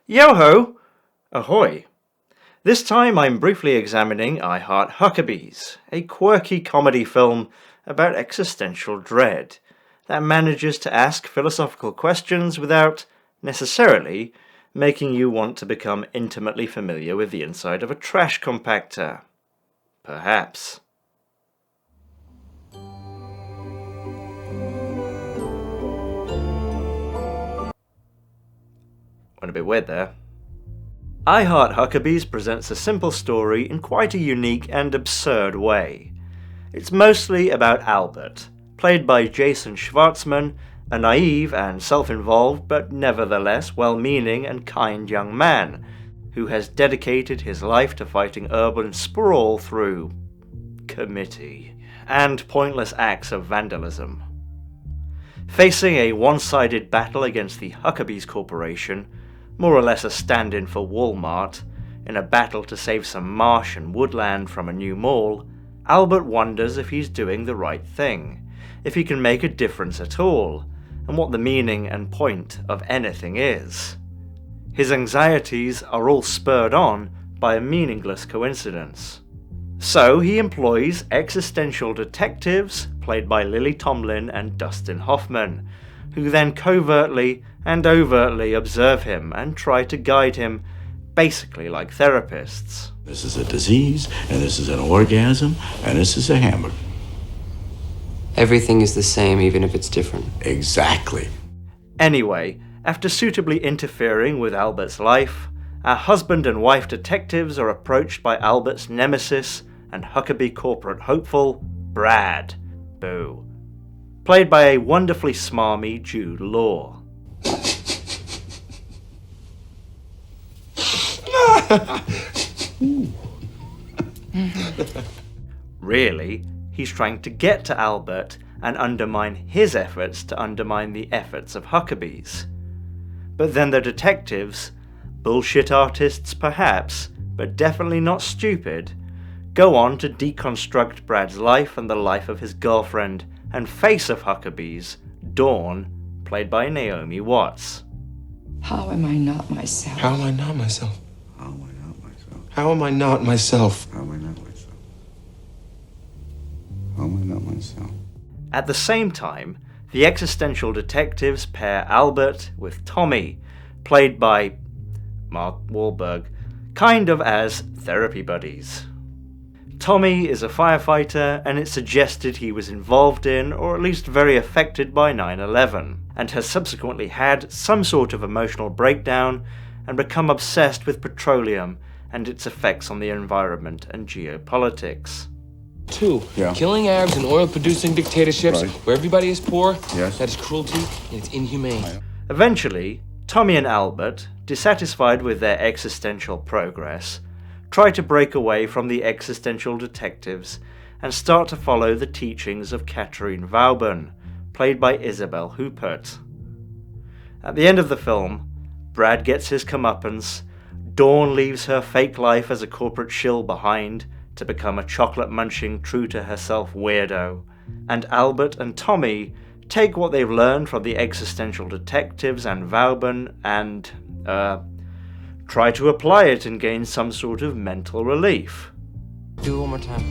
Yo-ho! Ahoy! This time I'm briefly examining I Heart Huckabees, a quirky comedy film about existential dread that manages to ask philosophical questions without, necessarily, making you want to become intimately familiar with the inside of a trash compactor. Perhaps. Went a bit weird there. I Heart Huckabees presents a simple story in quite a unique and absurd way. It's mostly about Albert, played by Jason Schwartzman, a naive and self-involved but nevertheless well-meaning and kind young man who has dedicated his life to fighting urban sprawl through committee and pointless acts of vandalism. Facing a one-sided battle against the Huckabees Corporation, more or less a stand-in for Walmart, in a battle to save some marsh and woodland from a new mall, Albert wonders if he's doing the right thing, if he can make a difference at all, and what the meaning and point of anything is. His anxieties are all spurred on by a meaningless coincidence. So he employs existential detectives, played by Lily Tomlin and Dustin Hoffman, who then covertly and overtly observe him and try to guide him, basically like therapists. This is a disease, and this is an orgasm, and this is a hamburger. Everything is the same, even if it's different. Exactly. Anyway, after suitably interfering with Albert's life, our husband and wife detectives are approached by Albert's nemesis and Huckabee corporate hopeful, Brad. Boo. Played by a wonderfully smarmy Jude Law. Really, he's trying to get to Albert and undermine his efforts to undermine the efforts of Huckabees. But then the detectives, bullshit artists perhaps, but definitely not stupid, go on to deconstruct Brad's life and the life of his girlfriend and face of Huckabees, Dawn, played by Naomi Watts. How am I not myself? How am I not myself? How am I not myself? How am I not myself? How am I not myself? How am I not myself? At the same time, the existential detectives pair Albert with Tommy, played by Mark Wahlberg, kind of as therapy buddies. Tommy is a firefighter, and it's suggested he was involved in, or at least very affected by 9/11, and has subsequently had some sort of emotional breakdown and become obsessed with petroleum and its effects on the environment and geopolitics. 2. Yeah. Killing Arabs in oil-producing dictatorships Right. where everybody is poor, Yes. that is cruelty and it's inhumane. Eventually, Tommy and Albert, dissatisfied with their existential progress, try to break away from the existential detectives and start to follow the teachings of Catherine Vauban, played by Isabel Huppert. At the end of the film, Brad gets his comeuppance, Dawn leaves her fake life as a corporate shill behind to become a chocolate-munching, true-to-herself weirdo, and Albert and Tommy take what they've learned from the existential detectives and Vauban and, try to apply it and gain some sort of mental relief. Do it one more time.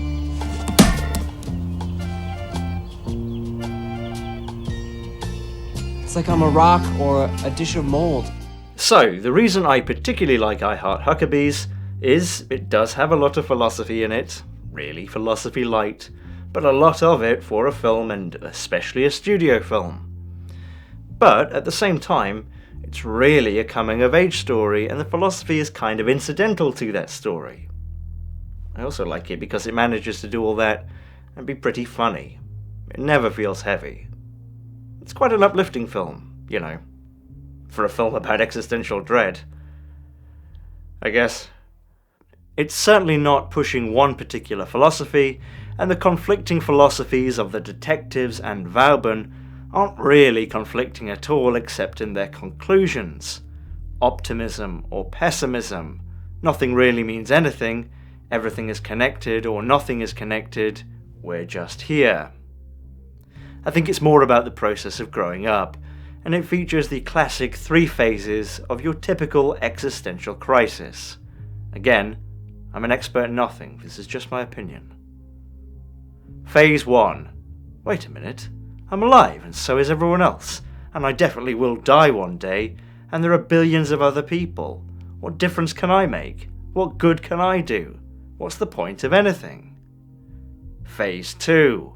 It's like I'm a rock or a dish of mold. So, the reason I particularly like I Heart Huckabees is it does have a lot of philosophy in it, really philosophy light, but a lot of it for a film and especially a studio film. But at the same time, it's really a coming-of-age story, and the philosophy is kind of incidental to that story. I also like it because it manages to do all that and be pretty funny. It never feels heavy. It's quite an uplifting film, you know, for a film about existential dread. I guess. It's certainly not pushing one particular philosophy, and the conflicting philosophies of the detectives and Vauban aren't really conflicting at all except in their conclusions. Optimism or pessimism. Nothing really means anything. Everything is connected or nothing is connected. We're just here. I think it's more about the process of growing up and it features the classic 3 phases of your typical existential crisis. Again, I'm an expert in nothing, this is just my opinion. Phase 1. Wait a minute, I'm alive and so is everyone else, and I definitely will die one day, and there are billions of other people. What difference can I make? What good can I do? What's the point of anything? Phase 2.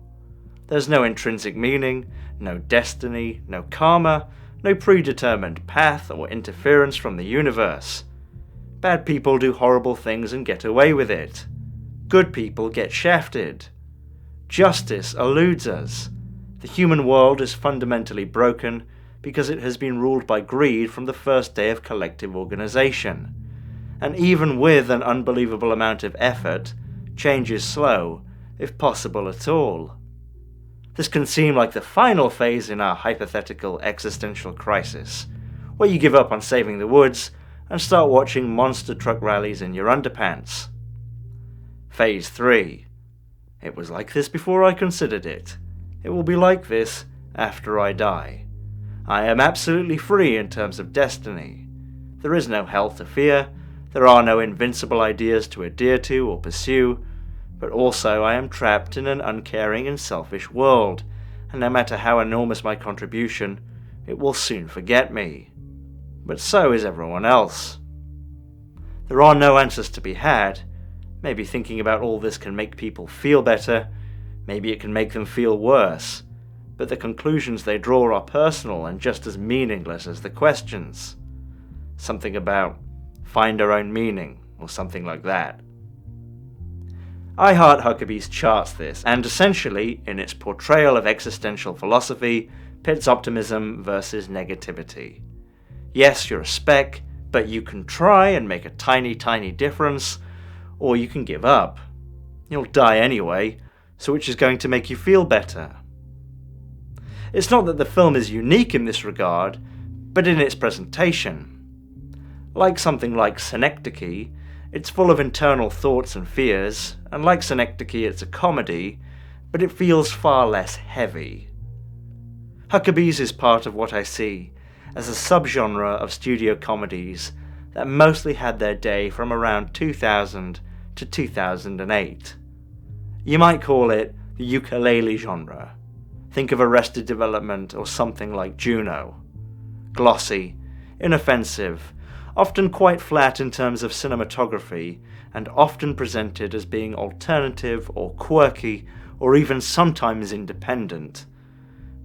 There's no intrinsic meaning, no destiny, no karma, no predetermined path or interference from the universe. Bad people do horrible things and get away with it. Good people get shafted. Justice eludes us. The human world is fundamentally broken because it has been ruled by greed from the first day of collective organization. And even with an unbelievable amount of effort, change is slow, if possible at all. This can seem like the final phase in our hypothetical existential crisis, where you give up on saving the woods and start watching monster truck rallies in your underpants. Phase 3. It was like this before I considered it. It will be like this after I die. I am absolutely free in terms of destiny. There is no hell to fear, there are no invincible ideas to adhere to or pursue, but also I am trapped in an uncaring and selfish world, and no matter how enormous my contribution, it will soon forget me. But so is everyone else. There are no answers to be had. Maybe thinking about all this can make people feel better, maybe it can make them feel worse, but the conclusions they draw are personal and just as meaningless as the questions. Something about find our own meaning, or something like that. I Heart Huckabees charts this, and essentially, in its portrayal of existential philosophy, pits optimism versus negativity. Yes, you're a speck, but you can try and make a tiny, tiny difference, or you can give up. You'll die anyway, so which is going to make you feel better? It's not that the film is unique in this regard, but in its presentation. Like something like Synecdoche, it's full of internal thoughts and fears, and like Synecdoche it's a comedy, but it feels far less heavy. Huckabees is part of what I see as a subgenre of studio comedies that mostly had their day from around 2000 to 2008. You might call it the ukulele genre. Think of Arrested Development or something like Juno. Glossy, inoffensive, often quite flat in terms of cinematography, and often presented as being alternative or quirky or even sometimes independent.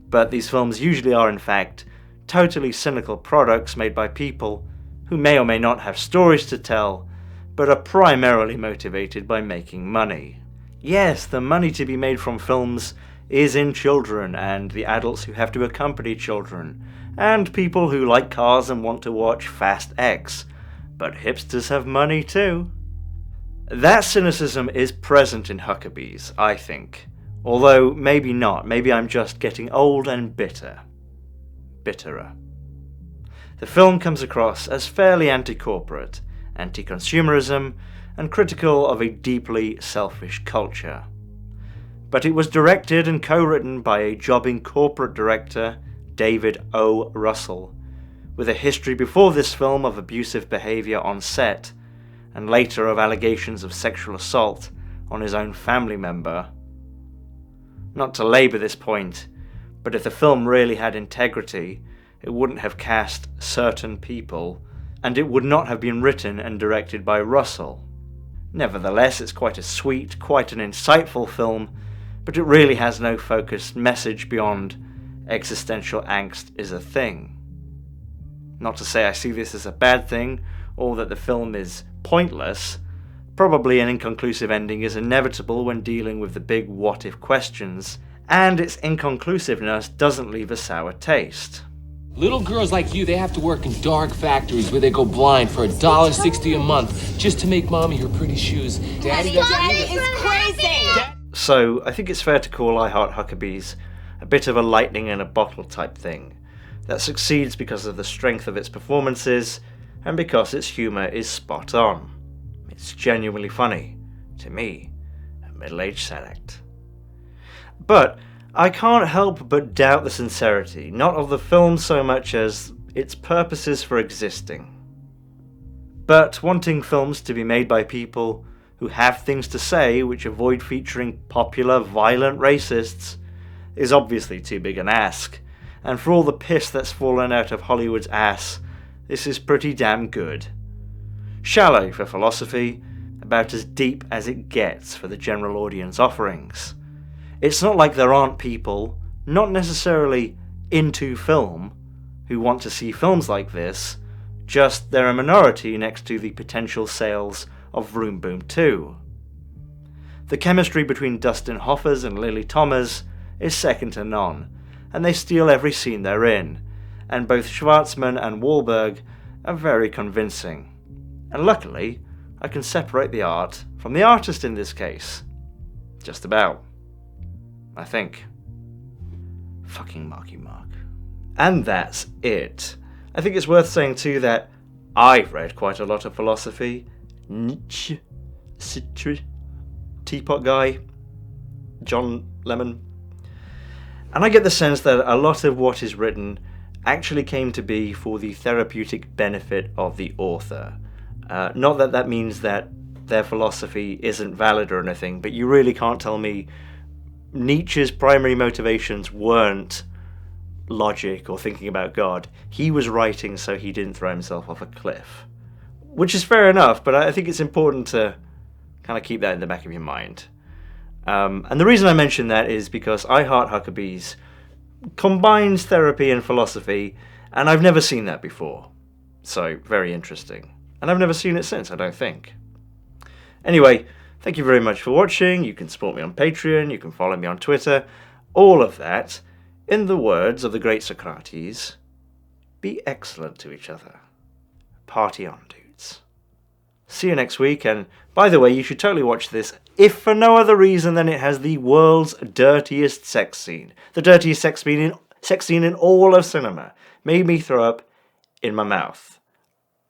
But these films usually are in fact totally cynical products made by people who may or may not have stories to tell, but are primarily motivated by making money. Yes, the money to be made from films is in children and the adults who have to accompany children, and people who like cars and want to watch Fast X, but hipsters have money too. That cynicism is present in Huckabees, I think, although maybe not, maybe I'm just getting old and bitterer. The film comes across as fairly anti-corporate, anti-consumerism, and critical of a deeply selfish culture. But it was directed and co-written by a jobbing corporate director, David O. Russell, with a history before this film of abusive behaviour on set, and later of allegations of sexual assault on his own family member. Not to labour this point, but if the film really had integrity, it wouldn't have cast certain people, and it would not have been written and directed by Russell. Nevertheless, it's quite a sweet, quite an insightful film, but it really has no focused message beyond existential angst is a thing. Not to say I see this as a bad thing, or that the film is pointless. Probably an inconclusive ending is inevitable when dealing with the big what-if questions, and its inconclusiveness doesn't leave a sour taste. Little girls like you, they have to work in dark factories where they go blind for $1.60 a month just to make mommy her pretty shoes. Daddy is crazy! So, I think it's fair to call I Heart Huckabees a bit of a lightning in a bottle type thing, that succeeds because of the strength of its performances, and because its humour is spot on. It's genuinely funny, to me, a middle-aged select. But I can't help but doubt the sincerity, not of the film so much as its purposes for existing. But wanting films to be made by people who have things to say which avoid featuring popular, violent racists is obviously too big an ask, and for all the piss that's fallen out of Hollywood's ass, this is pretty damn good. Shallow for philosophy, about as deep as it gets for the general audience offerings. It's not like there aren't people, not necessarily into film, who want to see films like this, just they're a minority next to the potential sales of Vroom Boom 2. The chemistry between Dustin Hoffers and Lily Thomas is second to none, and they steal every scene they're in, and both Schwartzman and Wahlberg are very convincing. And luckily, I can separate the art from the artist in this case. Just about. I think. Fucking Marky Mark. And that's it. I think it's worth saying too that I've read quite a lot of philosophy. Nietzsche, Sartre, Teapot Guy, John Lemon. And I get the sense that a lot of what is written actually came to be for the therapeutic benefit of the author. Not that that means that their philosophy isn't valid or anything, but you really can't tell me Nietzsche's primary motivations weren't logic or thinking about God. He was writing so he didn't throw himself off a cliff. Which is fair enough, but I think it's important to kind of keep that in the back of your mind. And the reason I mention that is because I Heart Huckabees combines therapy and philosophy, and I've never seen that before. So, very interesting. And I've never seen it since, I don't think. Anyway, thank you very much for watching. You can support me on Patreon, you can follow me on Twitter. All of that, in the words of the great Socrates, be excellent to each other. Party on, dudes. See you next week, and by the way, you should totally watch this, if for no other reason than it has the world's dirtiest sex scene. The dirtiest sex scene in all of cinema. Made me throw up in my mouth.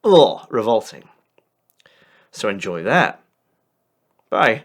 Ugh, revolting. So enjoy that. Bye.